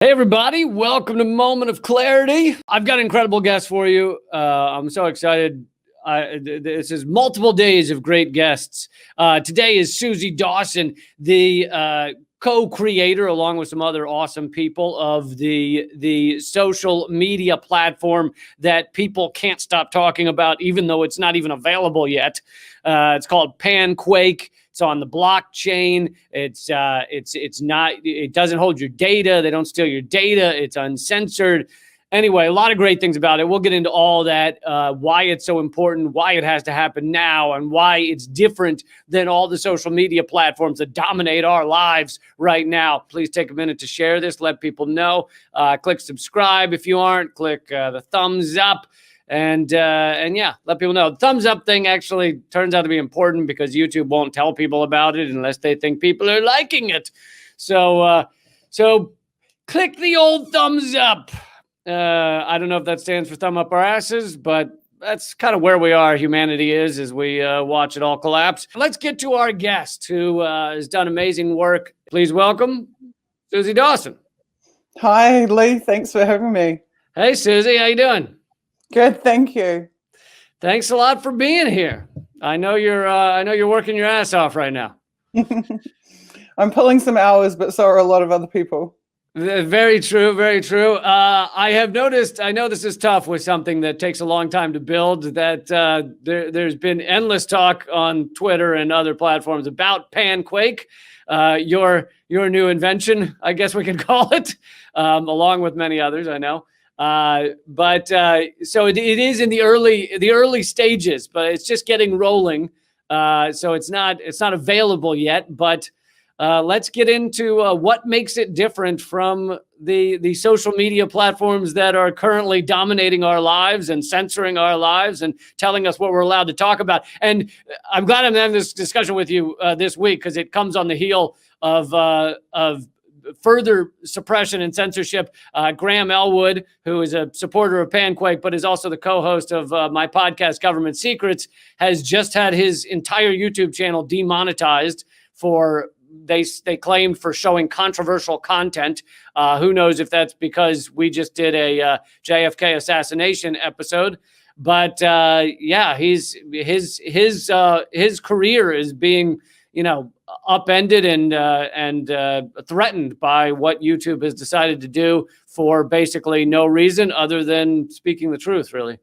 Hey everybody, welcome to Moment of Clarity. I've got an incredible guest for you. I'm so excited. This is multiple days of great guests. Today is Suzie Dawson, the co-creator, along with some other awesome people, of the social media platform that people can't stop talking about, even though it's not even available yet. It's called Panquake. It's on the blockchain. It's not. It doesn't hold your data. They don't steal your data. It's uncensored. Anyway, a lot of great things about it. We'll get into all that, why it's so important, why it has to happen now, and why it's different than all the social media platforms that dominate our lives right now. Please take a minute to share this. Let people know. Click subscribe if you aren't. Click the thumbs up. And yeah, let people know. The thumbs up thing actually turns out to be important because YouTube won't tell people about it unless they think people are liking it. So click the old thumbs up. I don't know if that stands for thumb up our asses, but that's kind of where we are. Humanity is as we watch it all collapse. Let's get to our guest who has done amazing work. Please welcome Suzie Dawson. Hi, Lee. Thanks for having me. Hey, Suzie. How you doing? Good, thank you. Thanks a lot for being here. I know you're working your ass off right now. I'm pulling some hours, but so are a lot of other people. Very true, very true. I have noticed, I know this is tough with something that takes a long time to build, that there's been endless talk on Twitter and other platforms about Panquake, your new invention, I guess we can call it, along with many others, I know. So it is in the early stages, but it's just getting rolling. So it's not available yet, but let's get into what makes it different from the social media platforms that are currently dominating our lives and censoring our lives and telling us what we're allowed to talk about. And I'm glad I'm having this discussion with you this week, because it comes on the heel of further suppression and censorship. Graham Elwood, who is a supporter of Panquake, but is also the co-host of my podcast, Government Secrets, has just had his entire YouTube channel demonetized for, they claimed, for showing controversial content. Who knows if that's because we just did a JFK assassination episode. But yeah, his career is being, upended and threatened by what YouTube has decided to do for basically no reason other than speaking the truth, really.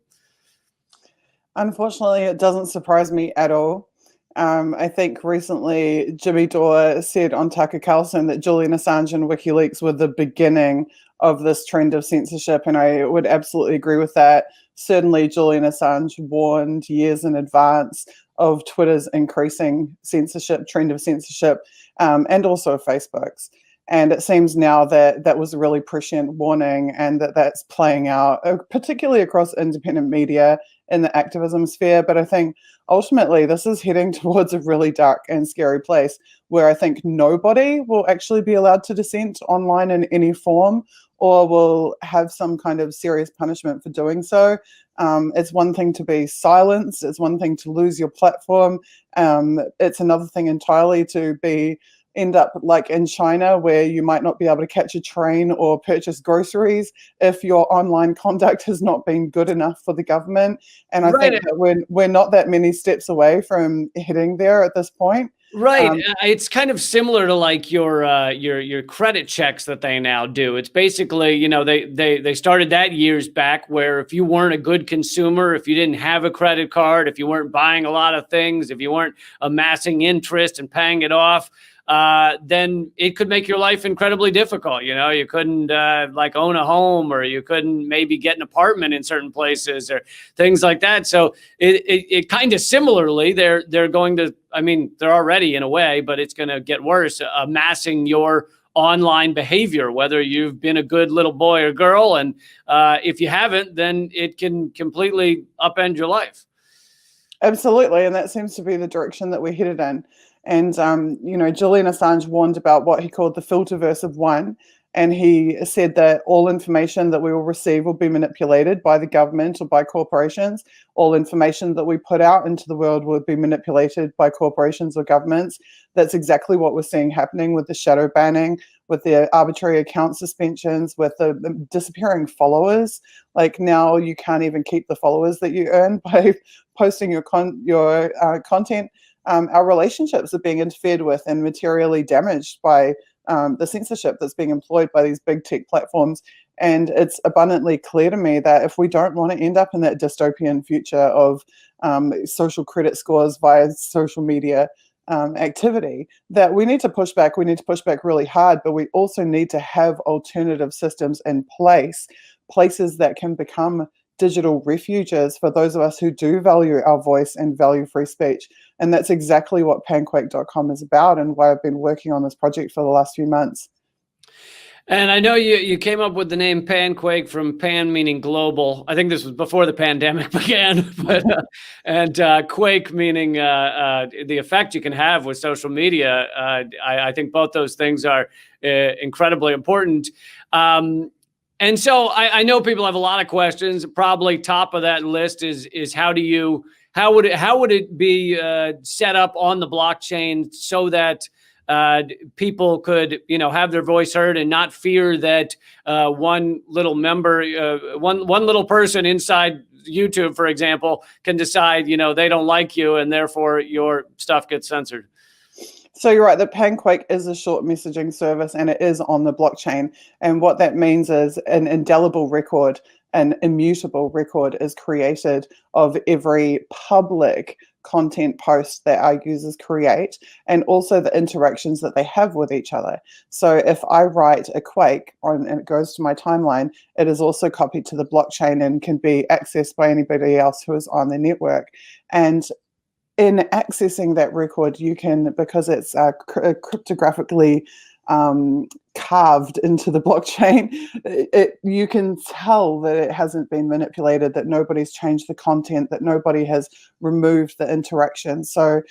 Unfortunately, it doesn't surprise me at all. I think recently Jimmy Dore said on Tucker Carlson that Julian Assange and WikiLeaks were the beginning of this trend of censorship, and I would absolutely agree with that. Certainly, Julian Assange warned years in advance of Twitter's increasing censorship, trend of censorship, and also Facebook's. And it seems now that that was a really prescient warning, and that's playing out, particularly across independent media in the activism sphere. But I think ultimately this is heading towards a really dark and scary place where I think nobody will actually be allowed to dissent online in any form, or will have some kind of serious punishment for doing so. It's one thing to be silenced. It's one thing to lose your platform. It's another thing entirely to end up like in China, where you might not be able to catch a train or purchase groceries if your online conduct has not been good enough for the government. And I think that we're not that many steps away from heading there at this point. Right. It's kind of similar to like your credit checks that they now do. It's basically, they started that years back, where if you weren't a good consumer, if you didn't have a credit card, if you weren't buying a lot of things, if you weren't amassing interest and paying it off, then it could make your life incredibly difficult. You couldn't like own a home, or you couldn't maybe get an apartment in certain places or things like that. So it kind of similarly, they're going to, I mean, they're already in a way, but it's going to get worse, amassing your online behavior, whether you've been a good little boy or girl. And if you haven't, then it can completely upend your life. Absolutely. And that seems to be the direction that we're headed in. And, Julian Assange warned about what he called the filterverse of one. And he said that all information that we will receive will be manipulated by the government or by corporations. All information that we put out into the world will be manipulated by corporations or governments. That's exactly what we're seeing happening with the shadow banning, with the arbitrary account suspensions, with the disappearing followers. Like now you can't even keep the followers that you earn by posting your content. Our relationships are being interfered with and materially damaged by the censorship that's being employed by these big tech platforms. And it's abundantly clear to me that if we don't want to end up in that dystopian future of social credit scores via social media activity, that we need to push back. We need to push back really hard, but we also need to have alternative systems in place, places that can become digital refuges for those of us who do value our voice and value free speech. And that's exactly what panquake.com is about, and why I've been working on this project for the last few months. And I know you came up with the name Panquake from pan meaning global. I think this was before the pandemic began, but and quake meaning the effect you can have with social media. I think both those things are incredibly important. And so I know people have a lot of questions. Probably top of that list is how would it be set up on the blockchain so that people could, have their voice heard and not fear that one little member, one little person inside YouTube, for example, can decide, they don't like you and therefore your stuff gets censored. So you're right, that Panquake is a short messaging service and it is on the blockchain. And what that means is an indelible record, an immutable record is created of every public content post that our users create, and also the interactions that they have with each other. So if I write a quake and it goes to my timeline, it is also copied to the blockchain and can be accessed by anybody else who is on the network. And in accessing that record, you can, because it's cryptographically carved into the blockchain, you can tell that it hasn't been manipulated, that nobody's changed the content, that nobody has removed the interaction. So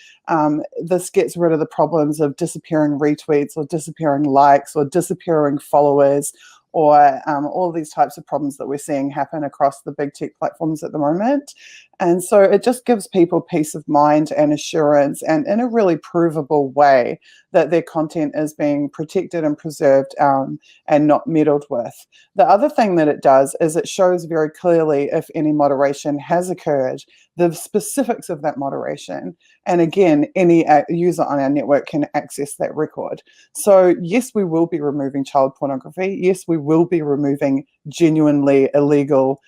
this gets rid of the problems of disappearing retweets or disappearing likes or disappearing followers, or all these types of problems that we're seeing happen across the big tech platforms at the moment. And so it just gives people peace of mind and assurance, and in a really provable way, that their content is being protected and preserved and not meddled with. The other thing that it does is it shows very clearly if any moderation has occurred, the specifics of that moderation. And again, any user on our network can access that record. So yes, we will be removing child pornography. Yes, we will be removing genuinely illegal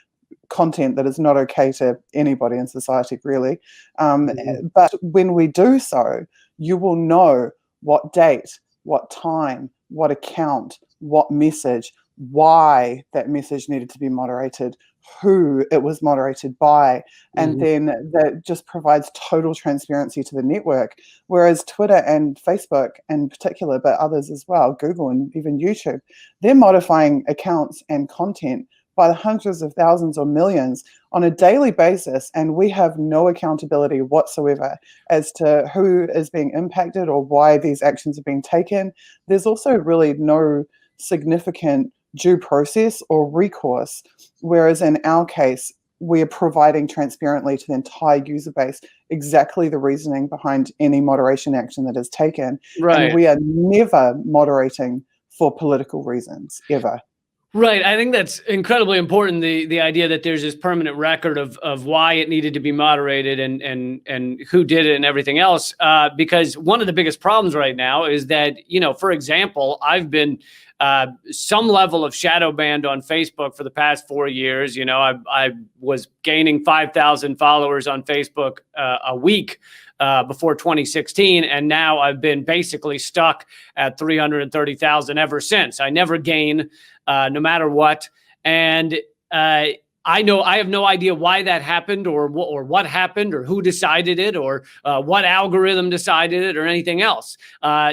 content that is not okay to anybody in society, really. But when we do so, you will know what date, what time, what account, what message, why that message needed to be moderated, who it was moderated by, and then that just provides total transparency to the network. Whereas Twitter and Facebook in particular, but others as well, Google and even YouTube, they're modifying accounts and content by the hundreds of thousands or millions on a daily basis, and we have no accountability whatsoever as to who is being impacted or why these actions are being taken. There's also really no significant due process or recourse, whereas in our case, we're providing transparently to the entire user base exactly the reasoning behind any moderation action that is taken. Right. And we are never moderating for political reasons, ever. Right. I think that's incredibly important. The idea that there's this permanent record of why it needed to be moderated and who did it and everything else. Because one of the biggest problems right now is that, for example, I've been some level of shadow banned on Facebook for the past 4 years. I was gaining 5,000 followers on Facebook a week before 2016. And now I've been basically stuck at 330,000 ever since. I never gain no matter what. And I have no idea why that happened or what happened or who decided it or what algorithm decided it or anything else.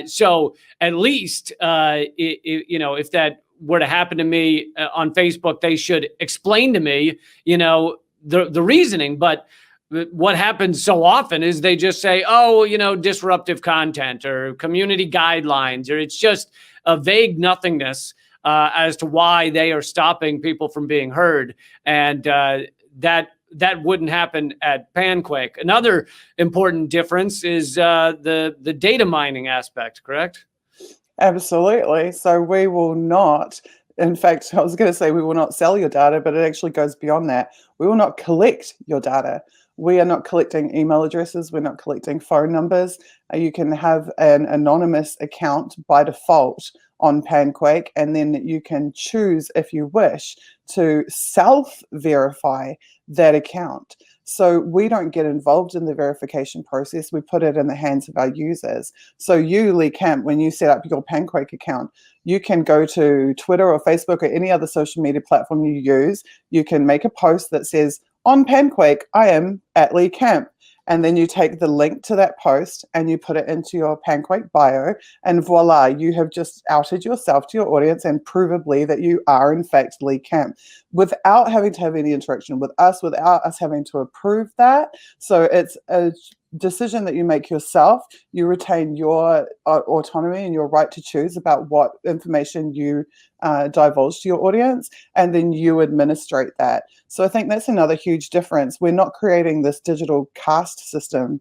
So at least, if that were to happen to me on Facebook, they should explain to me, the reasoning. But what happens so often is they just say, disruptive content or community guidelines, or it's just a vague nothingness as to why they are stopping people from being heard. And that wouldn't happen at Panquake. Another important difference is the data mining aspect, correct? Absolutely. So we will not, in fact, I was going to say we will not sell your data, but it actually goes beyond that. We will not collect your data. We are not collecting email addresses. We're not collecting phone numbers. You can have an anonymous account by default on Panquake, and then you can choose, if you wish, to self-verify that account. So we don't get involved in the verification process. We put it in the hands of our users. So you, Lee Camp, when you set up your Panquake account, you can go to Twitter or Facebook or any other social media platform you use. You can make a post that says, on Panquake, I am at Lee Camp. And then you take the link to that post and you put it into your Panquake bio, and voila, you have just outed yourself to your audience and provably that you are in fact Lee Camp, without having to have any interaction with us, without us having to approve that. So it's a decision that you make yourself. You retain your autonomy and your right to choose about what information you divulge to your audience, and then you administrate that. So I think that's another huge difference. We're not creating this digital caste system,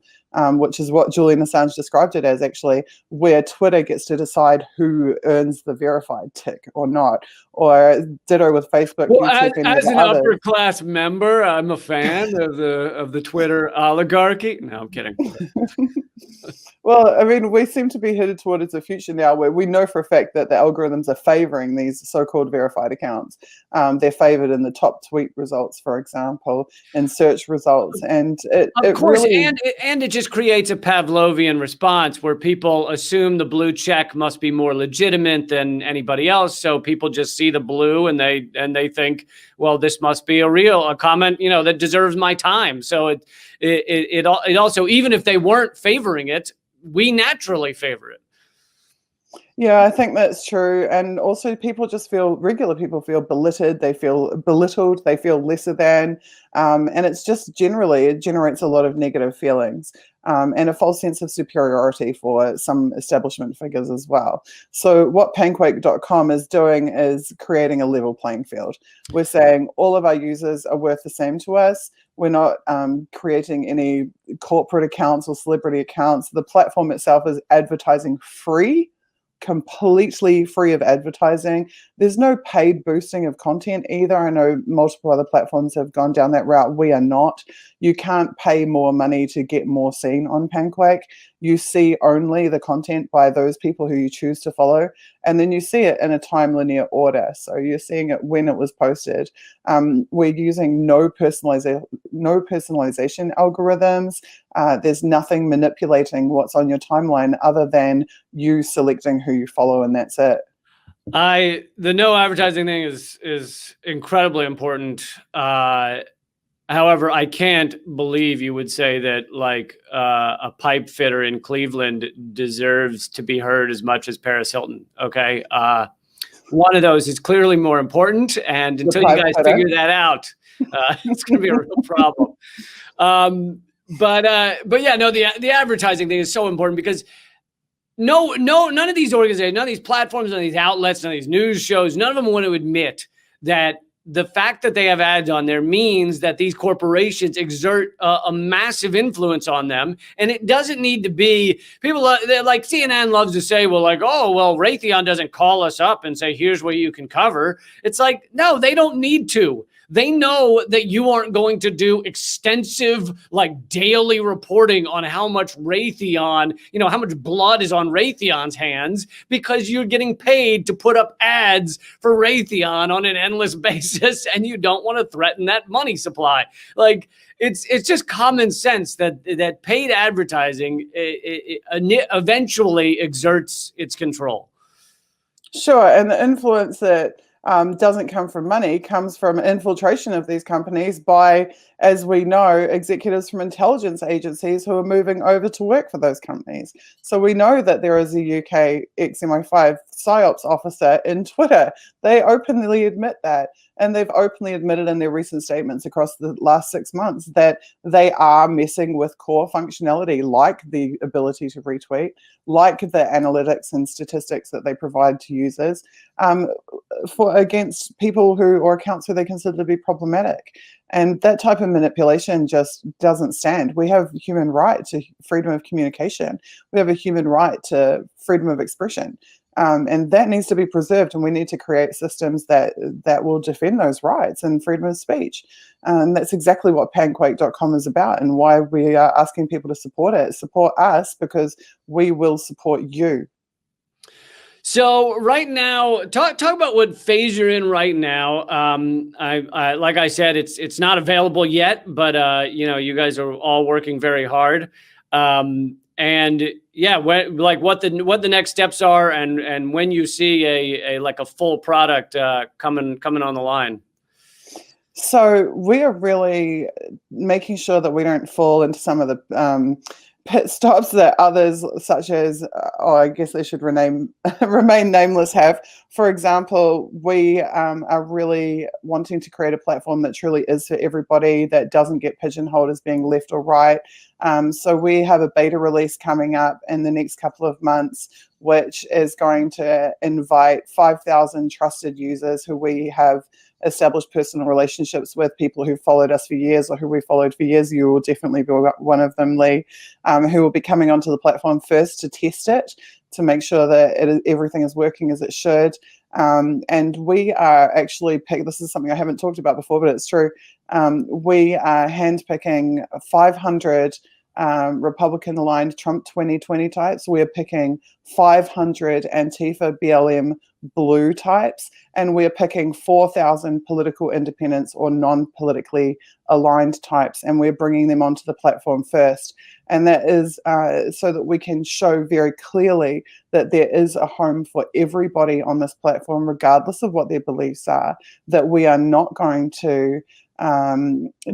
which is what Julian Assange described it as, actually, where Twitter gets to decide who earns the verified tick or not, or ditto with Facebook, Well, YouTube, and as an others. upper class member, I'm a fan of the Twitter oligarchy. No, I'm kidding. Well, I mean, we seem to be headed towards a future now where we know for a fact that the algorithms are favoring these so-called verified accounts. They're favored in the top tweet results, for example, in search results, and Of course, really, and it just creates a Pavlovian response where people assume the blue check must be more legitimate than anybody else. So people just see the blue and they think, well, this must be a comment, that deserves my time. So it also, even if they weren't favoring it, we naturally favor it. yeah, I think that's true. And also regular people feel belittled, they feel lesser than, and it's just it generates a lot of negative feelings, and a false sense of superiority for some establishment figures as well. So what Panquake.com is doing is creating a level playing field. We're saying all of our users are worth the same to us. We're not creating any corporate accounts or celebrity accounts. The platform itself is advertising free, completely free of advertising. There's no paid boosting of content either. I know multiple other platforms have gone down that route. We are not. You can't pay more money to get more seen on Panquake. You see only the content by those people who you choose to follow, and then you see it in a time linear order. So you're seeing it when it was posted. We're using no personalization algorithms. There's nothing manipulating what's on your timeline other than you selecting who you follow, and that's it. The no advertising thing is incredibly important. However, I can't believe you would say that a pipe fitter in Cleveland deserves to be heard as much as Paris Hilton. Okay. One of those is clearly more important. And until you guys figure that out, it's going to be a real problem. But yeah, no, the advertising thing is so important because none of these organizations, none of these platforms, none of these outlets, none of these news shows, none of them want to admit that the fact that they have ads on there means that these corporations exert a massive influence on them. And it doesn't need to be people like CNN loves to say, Raytheon doesn't call us up and say, here's what you can cover. It's like, no, they don't need to. They know that you aren't going to do extensive, daily reporting on how much Raytheon, how much blood is on Raytheon's hands, because you're getting paid to put up ads for Raytheon on an endless basis, and you don't want to threaten that money supply. It's just common sense that paid advertising eventually exerts its control. Sure, and the influence that doesn't come from money, comes from infiltration of these companies by, as we know, executives from intelligence agencies who are moving over to work for those companies. So we know that there is a UK XMI5 PSYOPs officer in Twitter. They openly admit that. And they've openly admitted in their recent statements across the last 6 months that they are messing with core functionality, like the ability to retweet, like the analytics and statistics that they provide to users, against people or accounts who they consider to be problematic. And that type of manipulation just doesn't stand. We have human right to freedom of communication. We have a human right to freedom of expression. And that needs to be preserved, and we need to create systems that will defend those rights and freedom of speech. That's exactly what panquake.com is about, and why we are asking people to support it. Support us because we will support you. So right now, talk about what phase you're in right now. I like I said, it's not available yet, but you guys are all working very hard. And yeah, what the next steps are, and when you see a full product coming on the line. So we are really making sure that we don't fall into some of the pit stops that others, such as, I guess they should remain nameless, have. For example, we are really wanting to create a platform that truly is for everybody, that doesn't get pigeonholed as being left or right. So we have a beta release coming up in the next couple of months, which is going to invite 5,000 trusted users who we have established personal relationships with, people who followed us for years or who we followed for years. You will definitely be one of them, Lee, who will be coming onto the platform first to test it, to make sure that everything is working as it should. And we are actually this is something I haven't talked about before, but it's true. We are handpicking 500 Republican-aligned Trump 2020 types. We're picking 500 Antifa BLM blue types, and we're picking 4,000 political independents or non-politically aligned types, and we're bringing them onto the platform first. And that is so that we can show very clearly that there is a home for everybody on this platform, regardless of what their beliefs are, that we are not going to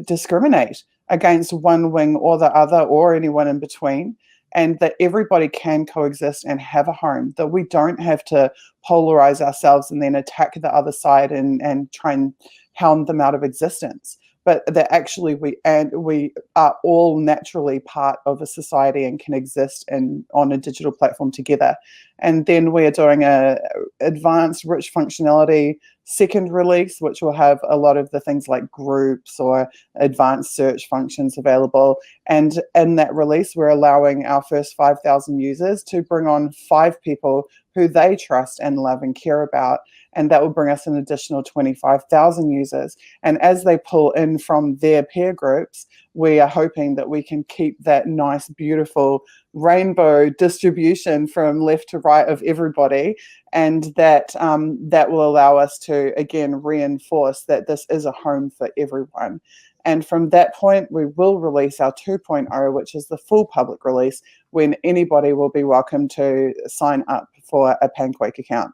discriminate against one wing or the other, or anyone in between, and that everybody can coexist and have a home, that we don't have to polarize ourselves and then attack the other side and try and hound them out of existence, but that actually we are all naturally part of a society and can exist on a digital platform together. And then we're doing a advanced rich functionality second release, which will have a lot of the things like groups or advanced search functions available. And in that release, we're allowing our first 5,000 users to bring on 5 people who they trust and love and care about. And that will bring us an additional 25,000 users. And as they pull in from their peer groups, we are hoping that we can keep that nice, beautiful rainbow distribution from left to right of everybody. And that will allow us to, again, reinforce that this is a home for everyone. And from that point, we will release our 2.0, which is the full public release, when anybody will be welcome to sign up for a Panquake account.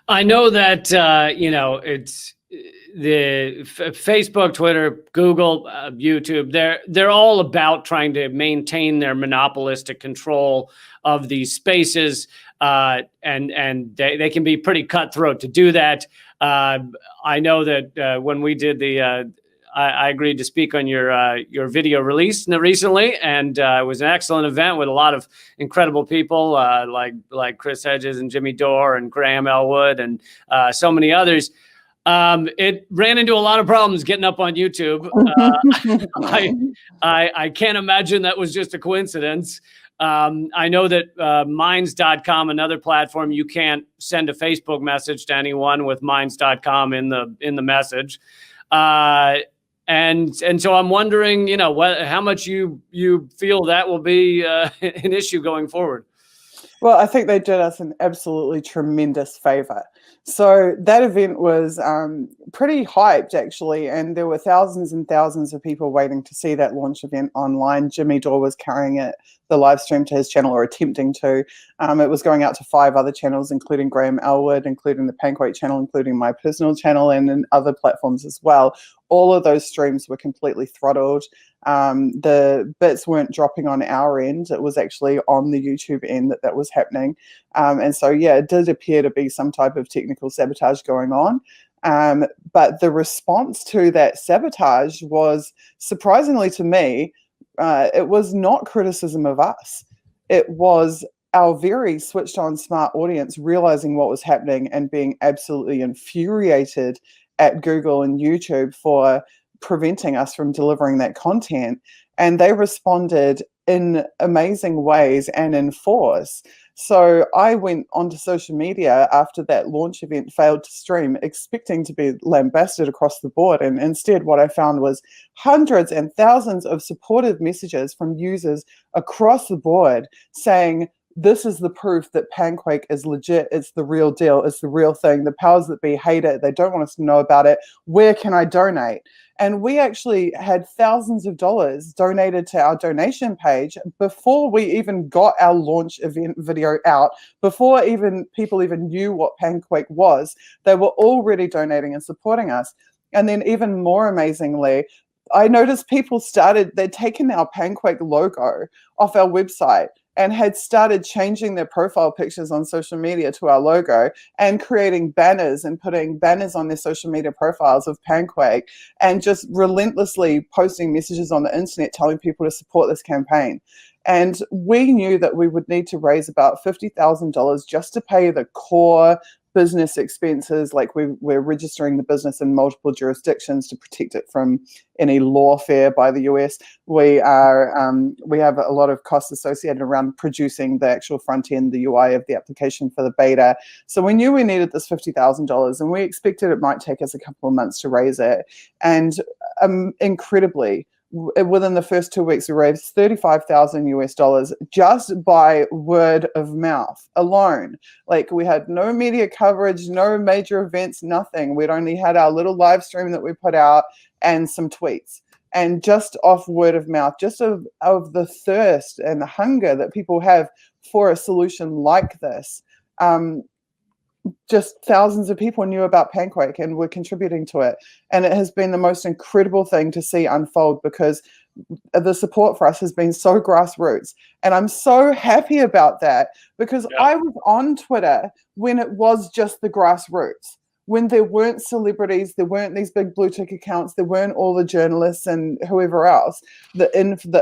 I know that, it's the Facebook, Twitter, Google, YouTube, they're all about trying to maintain their monopolistic control of these spaces. And they can be pretty cutthroat to do that. I know that when we did I agreed to speak on your video release recently, and it was an excellent event with a lot of incredible people like Chris Hedges and Jimmy Dore and Graham Elwood and so many others. It ran into a lot of problems getting up on YouTube. I can't imagine that was just a coincidence. I know that Minds.com, another platform, you can't send a Facebook message to anyone with Minds.com in the message. And so I'm wondering, how much you feel that will be an issue going forward. Well, I think they did us an absolutely tremendous favor. So that event was pretty hyped, actually, and there were thousands and thousands of people waiting to see that launch event online. Jimmy Dore was carrying the live stream to his channel, or attempting to. It was going out to 5 other channels, including Graham Elwood, including the Panquake channel, including my personal channel, and other platforms as well. All of those streams were completely throttled. The bits weren't dropping on our end. It was actually on the YouTube end that was happening. And so, yeah, it did appear to be some type of technical sabotage going on. But the response to that sabotage was, surprisingly to me, it was not criticism of us. It was our very switched on smart audience realizing what was happening and being absolutely infuriated at Google and YouTube for preventing us from delivering that content. And they responded in amazing ways and in force. So I went onto social media after that launch event failed to stream, expecting to be lambasted across the board. And instead, what I found was hundreds and thousands of supportive messages from users across the board saying, this is the proof that Panquake is legit. It's the real deal. It's the real thing. The powers that be hate it. They don't want us to know about it. Where can I donate? And we actually had thousands of dollars donated to our donation page before we even got our launch event video out, before even people even knew what Panquake was. They were already donating and supporting us. And then even more amazingly, I noticed people they'd taken our Panquake logo off our website and had started changing their profile pictures on social media to our logo and creating banners and putting banners on their social media profiles of Panquake and just relentlessly posting messages on the internet telling people to support this campaign. And we knew that we would need to raise about $50,000 just to pay the core business expenses. Like we're registering the business in multiple jurisdictions to protect it from any lawfare by the US. We have a lot of costs associated around producing the actual front end, the UI of the application for the beta. So we knew we needed this $50,000, and we expected it might take us a couple of months to raise it. And incredibly, within the first 2 weeks, we raised $35,000 just by word of mouth alone. Like, we had no media coverage, no major events, nothing. We'd only had our little live stream that we put out and some tweets. And just off word of mouth, just of the thirst and the hunger that people have for a solution like this, just thousands of people knew about Panquake and were contributing to it. And it has been the most incredible thing to see unfold, because the support for us has been so grassroots. And I'm so happy about that, because I was on Twitter when it was just the grassroots, when there weren't celebrities, there weren't these big blue tick accounts, there weren't all the journalists and whoever else, the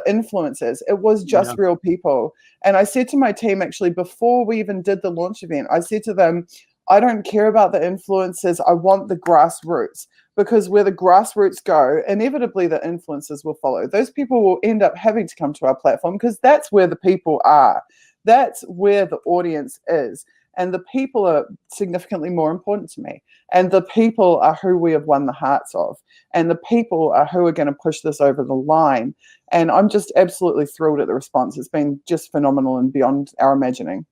influencers. It was just real people. And I said to my team, actually, before we even did the launch event, I said to them, I don't care about the influencers. I want the grassroots, because where the grassroots go, inevitably the influencers will follow. Those people will end up having to come to our platform, because that's where the people are. That's where the audience is. And the people are significantly more important to me. And the people are who we have won the hearts of. And the people are who are going to push this over the line. And I'm just absolutely thrilled at the response. It's been just phenomenal and beyond our imagining.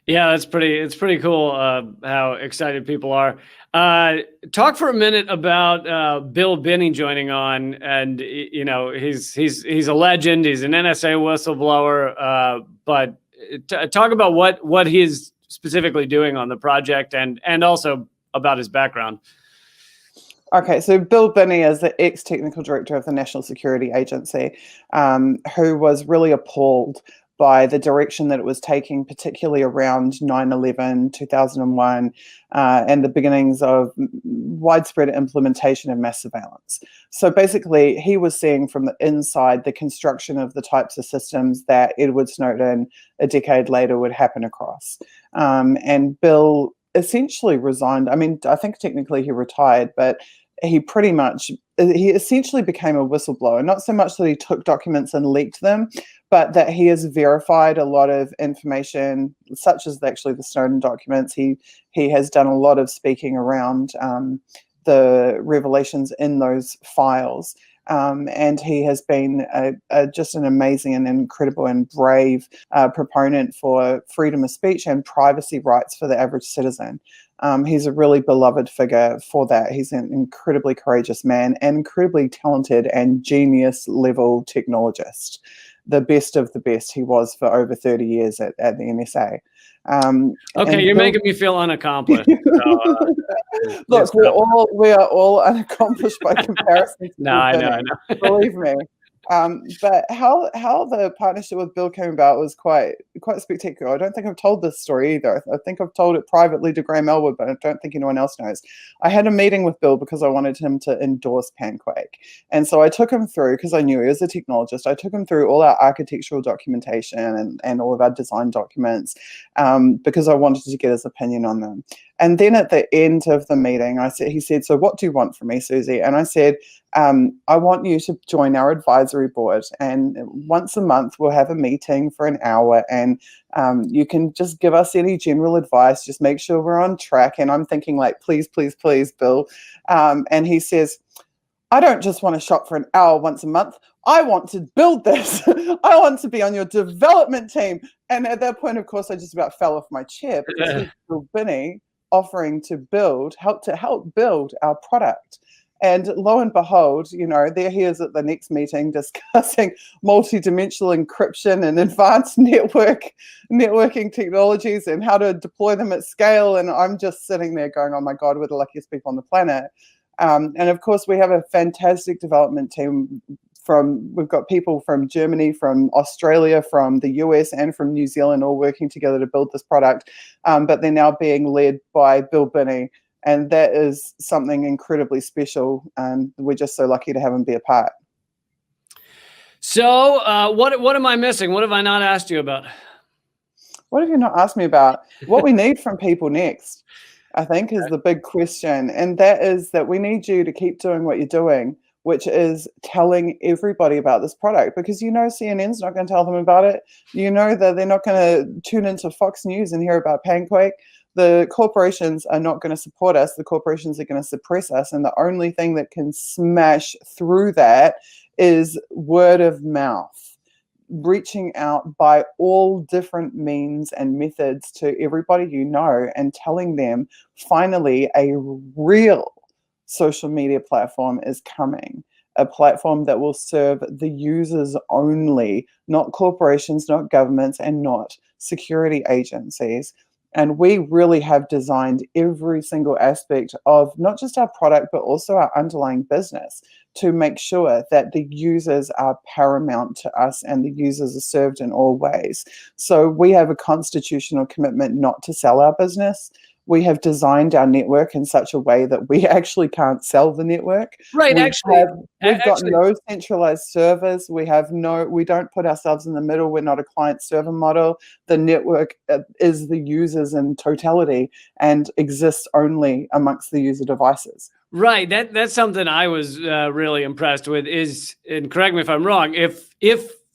Yeah, it's pretty cool how excited people are. Talk for a minute about Bill Binney joining on, and he's a legend. He's an NSA whistleblower, but talk about what he's specifically doing on the project, and also about his background. Okay, so Bill Binney is the ex-technical director of the National Security Agency, who was really appalled by the direction that it was taking, particularly around 9/11, 2001, and the beginnings of widespread implementation of mass surveillance. So basically, he was seeing from the inside the construction of the types of systems that Edward Snowden a decade later would happen across. And Bill essentially resigned. I mean, I think technically he retired, but he essentially became a whistleblower. Not so much that he took documents and leaked them, but that he has verified a lot of information, such as actually the Snowden documents. He has done a lot of speaking around the revelations in those files. And he has been just an amazing and incredible and brave proponent for freedom of speech and privacy rights for the average citizen. He's a really beloved figure for that. He's an incredibly courageous man, and incredibly talented and genius level technologist. The best of the best he was for over 30 years at the NSA. Okay, you're making me feel unaccomplished. Look, we are all unaccomplished by comparison to No, I know. Believe me. But how the partnership with Bill came about was quite spectacular. I don't think I've told this story either. I think I've told it privately to Graham Elwood, but I don't think anyone else knows. I had a meeting with Bill because I wanted him to endorse Panquake. And so I took him through, because I knew he was a technologist, I took him through all our architectural documentation and all of our design documents, because I wanted to get his opinion on them. And then at the end of the meeting, he said, so what do you want from me, Suzie? And I said, I want you to join our advisory advisory board, and once a month we'll have a meeting for an hour, and you can just give us any general advice, just make sure we're on track. And I'm thinking like, please, please, please, Bill. And he says, I don't just want to shop for an hour once a month. I want to build this. I want to be on your development team. And at that point, of course, I just about fell off my chair, because he's Bill Binney offering to help build our product. And lo and behold, there he is at the next meeting discussing multi-dimensional encryption and advanced networking technologies and how to deploy them at scale. And I'm just sitting there going, oh my God, we're the luckiest people on the planet. And of course, we have a fantastic development team. We've got people from Germany, from Australia, from the US, and from New Zealand, all working together to build this product. But they're now being led by Bill Binney, and that is something incredibly special. And we're just so lucky to have him be a part. So, what am I missing? What have I not asked you about? What have you not asked me about? What we need from people next, I think, is the big question, and that is that we need you to keep doing what you're doing, which is telling everybody about this product, because CNN's not going to tell them about it. That they're not going to tune into Fox News and hear about Panquake. The corporations are not going to support us. The corporations are going to suppress us. And the only thing that can smash through that is word of mouth, reaching out by all different means and methods to everybody and telling them finally a real social media platform is coming, a platform that will serve the users only, not corporations, not governments, and not security agencies. And we really have designed every single aspect of not just our product, but also our underlying business to make sure that the users are paramount to us and the users are served in all ways. So we have a constitutional commitment not to sell our business. We have designed our network in such a way that we actually can't sell the network. Right. We've got no centralized servers. We don't put ourselves in the middle. We're not a client server model. The network is the users in totality and exists only amongst the user devices. Right. That's something I was really impressed with is, and correct me if I'm wrong, if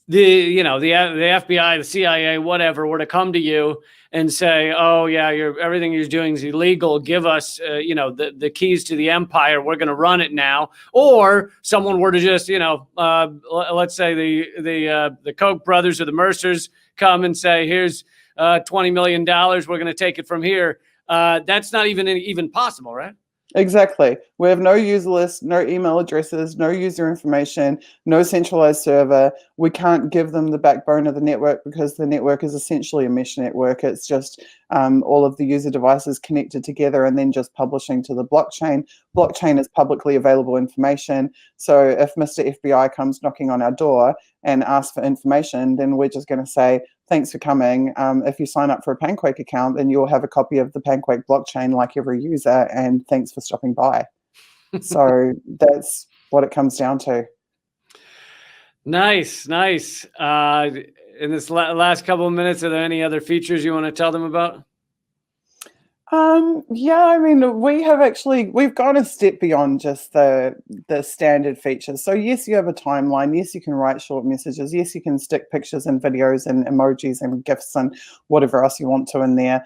the FBI, the CIA, whatever, were to come to you and say, oh yeah, everything you're doing is illegal, give us the keys to the empire, we're going to run it now. Or someone were to just let's say the Koch brothers or the Mercers come and say, here's $20 million, we're going to take it from here. That's not even possible, right? Exactly. We have no user list, no email addresses, no user information, no centralized server. We can't give them the backbone of the network because the network is essentially a mesh network. It's just all of the user devices connected together and then just publishing to the blockchain. Blockchain is publicly available information. So if Mr. FBI comes knocking on our door and asks for information, then we're just going to say, thanks for coming. If you sign up for a Panquake account, then you'll have a copy of the Panquake blockchain like every user, and thanks for stopping by. So that's what it comes down to. Nice. In this last couple of minutes, are there any other features you want to tell them about? Yeah, I mean, we've gone a step beyond just the standard features. So yes, you have a timeline. Yes, you can write short messages. Yes, you can stick pictures and videos and emojis and GIFs and whatever else you want to in there.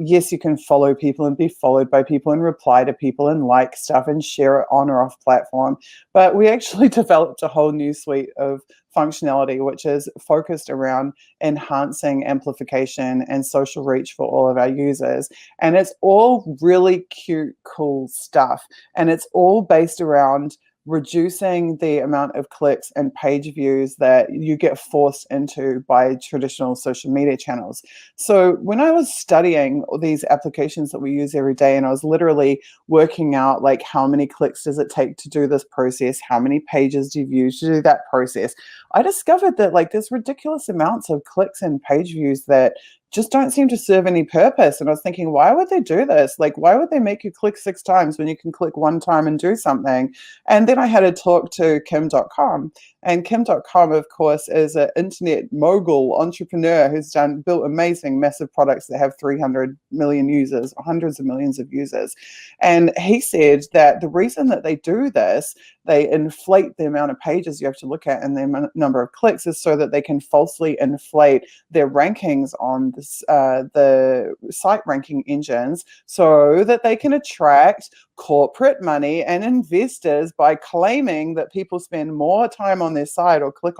Yes, you can follow people and be followed by people and reply to people and like stuff and share it on or off platform. But we actually developed a whole new suite of functionality, which is focused around enhancing amplification and social reach for all of our users. And it's all really cute, cool stuff. And it's all based around reducing the amount of clicks and page views that you get forced into by traditional social media channels. So when I was studying these applications that we use every day, and I was literally working out like how many clicks does it take to do this process, how many pages do you use to do that process, I discovered that like there's ridiculous amounts of clicks and page views that just don't seem to serve any purpose. And I was thinking, why would they do this? Like, why would they make you click 6 times when you can click 1 time and do something? And then I had a talk to Kim.com, And Kim.com, of course, is an internet mogul entrepreneur who's built amazing, massive products that have 300 million users, hundreds of millions of users. And he said that the reason that they do this, they inflate the amount of pages you have to look at and the number of clicks, is so that they can falsely inflate their rankings on this, the site ranking engines, so that they can attract corporate money and investors by claiming that people spend more time on their site or click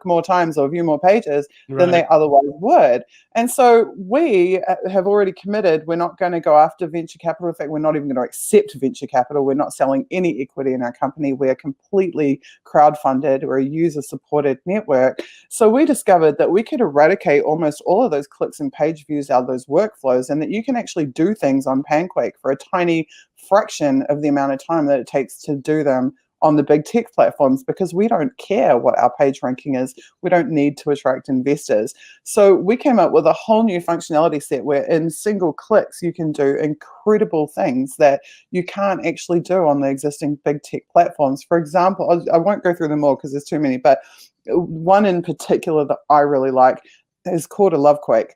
more times or view more pages than they otherwise would. And so we have already committed, we're not going to go after venture capital. In fact, we're not even going to accept venture capital. We're not selling any equity in our company. We're completely crowdfunded. We're a user-supported network. So we discovered that we could eradicate almost all of those clicks and page views out of those workflows, and that you can actually do things on Panquake for a tiny fraction of the amount of time that it takes to do them on the big tech platforms, because we don't care what our page ranking is. We don't need to attract investors. So we came up with a whole new functionality set where in single clicks you can do incredible things that you can't actually do on the existing big tech platforms. For example, I won't go through them all because there's too many, but one in particular that I really like is called a Lovequake.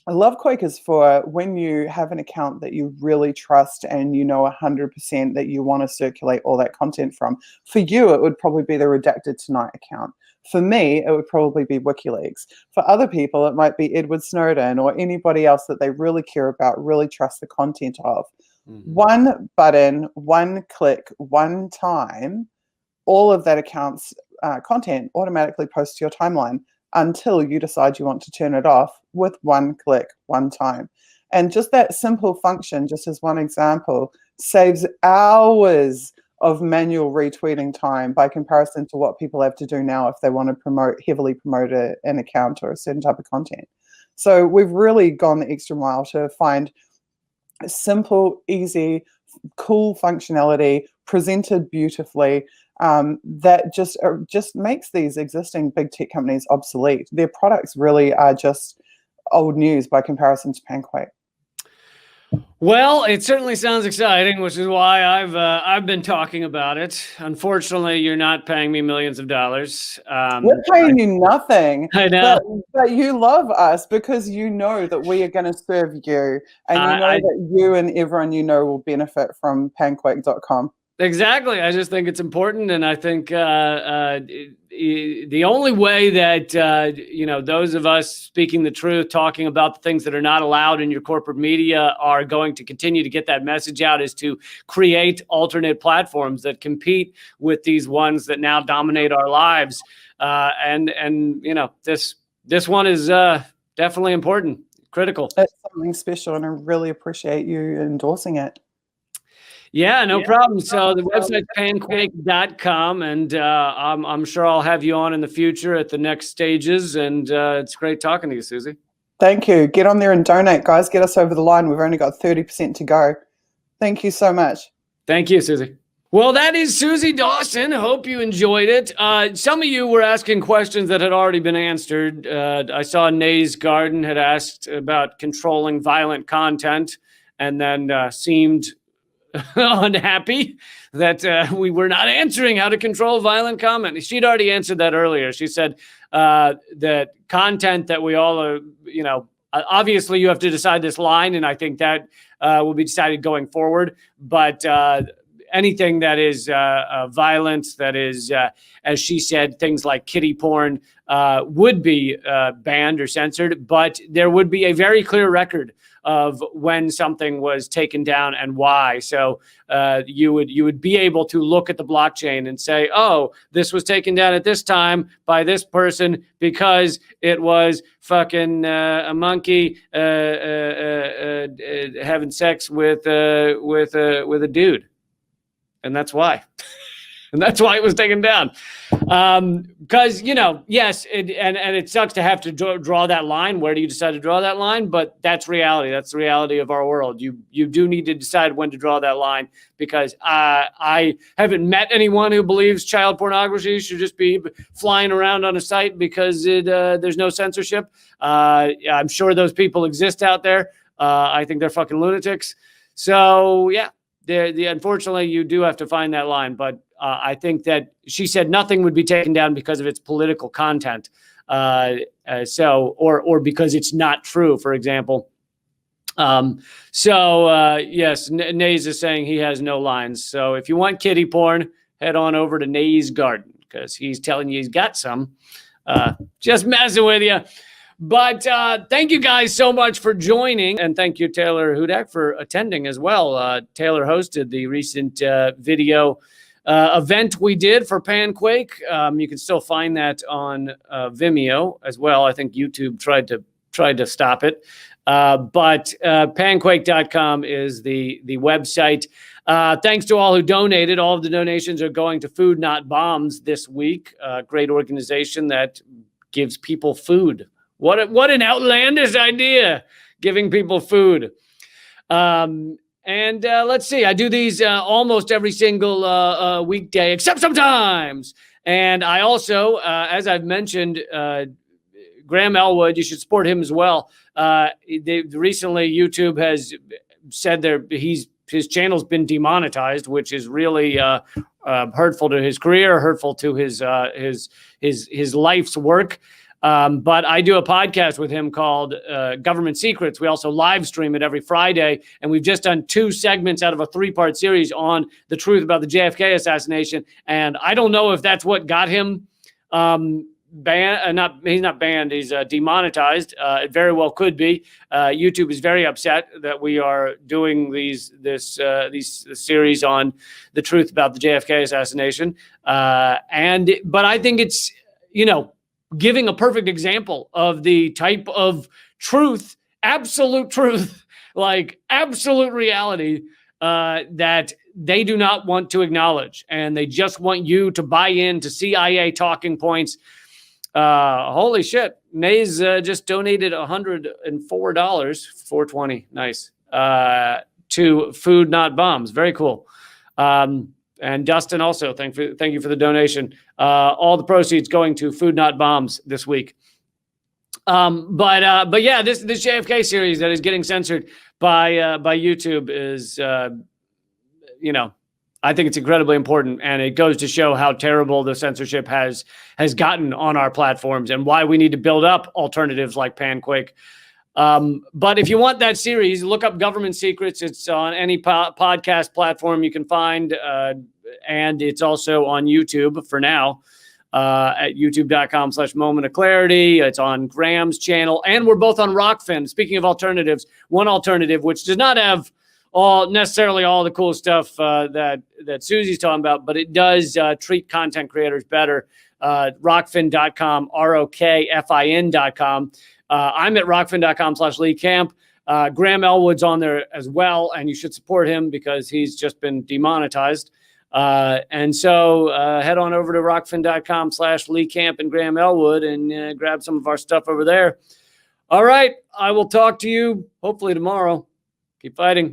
A Lovequake is for when you have an account that you really trust and you know 100% that you want to circulate all that content from. For you, it would probably be the Redacted Tonight account. For me, it would probably be WikiLeaks. For other people, it might be Edward Snowden or anybody else that they really care about, really trust the content of. Mm-hmm. One button, one click, one time, all of that account's content automatically posts to your timeline until you decide you want to turn it off with one click, one time. And just that simple function, just as one example, saves hours of manual retweeting time by comparison to what people have to do now if they want to heavily promote an account or a certain type of content. So we've really gone the extra mile to find a simple, easy, cool functionality presented beautifully, that just makes these existing big tech companies obsolete. Their products really are just old news by comparison to Panquake. Well, it certainly sounds exciting, which is why I've been talking about it. Unfortunately, you're not paying me millions of dollars. We're paying you nothing. I know. But you love us because you know that we are going to serve you, and you know that you and everyone you know will benefit from Panquake.com. Exactly. I just think it's important, and I think the only way that those of us speaking the truth, talking about the things that are not allowed in your corporate media, are going to continue to get that message out is to create alternate platforms that compete with these ones that now dominate our lives. And this one is definitely important, critical. It's something special, and I really appreciate you endorsing it. Yeah, no problem. So the website's panquake.com, and I'm sure I'll have you on in the future at the next stages, and it's great talking to you, Suzie. Thank you. Get on there and donate, guys. Get us over the line. We've only got 30% to go. Thank you so much. Thank you, Suzie. Well, that is Suzie Dawson. Hope you enjoyed it. Some of you were asking questions that had already been answered. I saw Nays Garden had asked about controlling violent content, and then seemed unhappy that we were not answering how to control violent comment. She'd already answered that earlier. She said that content that we all are, obviously you have to decide this line, and I think that will be decided going forward. But anything that is violence, that is, as she said, things like kiddie porn would be banned or censored, but there would be a very clear record of when something was taken down and why. So you would be able to look at the blockchain and say, oh, this was taken down at this time by this person because it was fucking a monkey having sex with a dude, and that's why. And that's why it was taken down. Because, yes, and it sucks to have to draw that line. Where do you decide to draw that line? But that's reality. That's the reality of our world. You do need to decide when to draw that line, because I haven't met anyone who believes child pornography should just be flying around on a site because there's no censorship. I'm sure those people exist out there. I think they're fucking lunatics. So, yeah. unfortunately, you do have to find that line. But I think that she said nothing would be taken down because of its political content. Or because it's not true, for example. Yes, Nays is saying he has no lines. So if you want kitty porn, head on over to Nays Garden because he's telling you he's got some. Just messing with you. But thank you guys so much for joining. And thank you, Taylor Hudak, for attending as well. Taylor hosted the recent video event we did for Panquake. You can still find that on Vimeo as well. I think YouTube tried to stop it. But panquake.com is the website. Thanks to all who donated. All of the donations are going to Food Not Bombs this week. Great organization that gives people food. What an outlandish idea, giving people food. And let's see, I do these almost every single weekday, except sometimes. And I also, as I've mentioned, Graham Elwood, you should support him as well. Recently, YouTube has said his channel's been demonetized, which is really hurtful to his career, hurtful to his life's work. But I do a podcast with him called Government Secrets. We also live stream it every Friday. And we've just done 2 segments out of a 3-part series on the truth about the JFK assassination. And I don't know if that's what got him banned. He's not banned. He's demonetized. It very well could be. YouTube is very upset that we are doing these series on the truth about the JFK assassination. But I think it's, giving a perfect example of the type of truth, absolute truth, like absolute reality that they do not want to acknowledge. And they just want you to buy into CIA talking points. Holy shit. Nays just donated $104, $420. Nice. To Food Not Bombs. Very cool. And Dustin also, thank you for the donation. All the proceeds going to Food Not Bombs this week. But yeah, this JFK series that is getting censored by YouTube is, I think it's incredibly important, and it goes to show how terrible the censorship has gotten on our platforms and why we need to build up alternatives like Panquake. But if you want that series, look up Government Secrets. It's on any podcast platform you can find, and it's also on YouTube for now, at youtube.com/Moment of Clarity. It's on Graham's channel, and we're both on Rockfin. Speaking of alternatives, one alternative, which does not have necessarily all the cool stuff that Susie's talking about, but it does treat content creators better. Rockfin.com, ROKFIN.com. I'm at rockfin.com/Lee Camp. Graham Elwood's on there as well, and you should support him because he's just been demonetized. And so head on over to rockfin.com/Lee Camp and Graham Elwood and grab some of our stuff over there. All right. I will talk to you hopefully tomorrow. Keep fighting.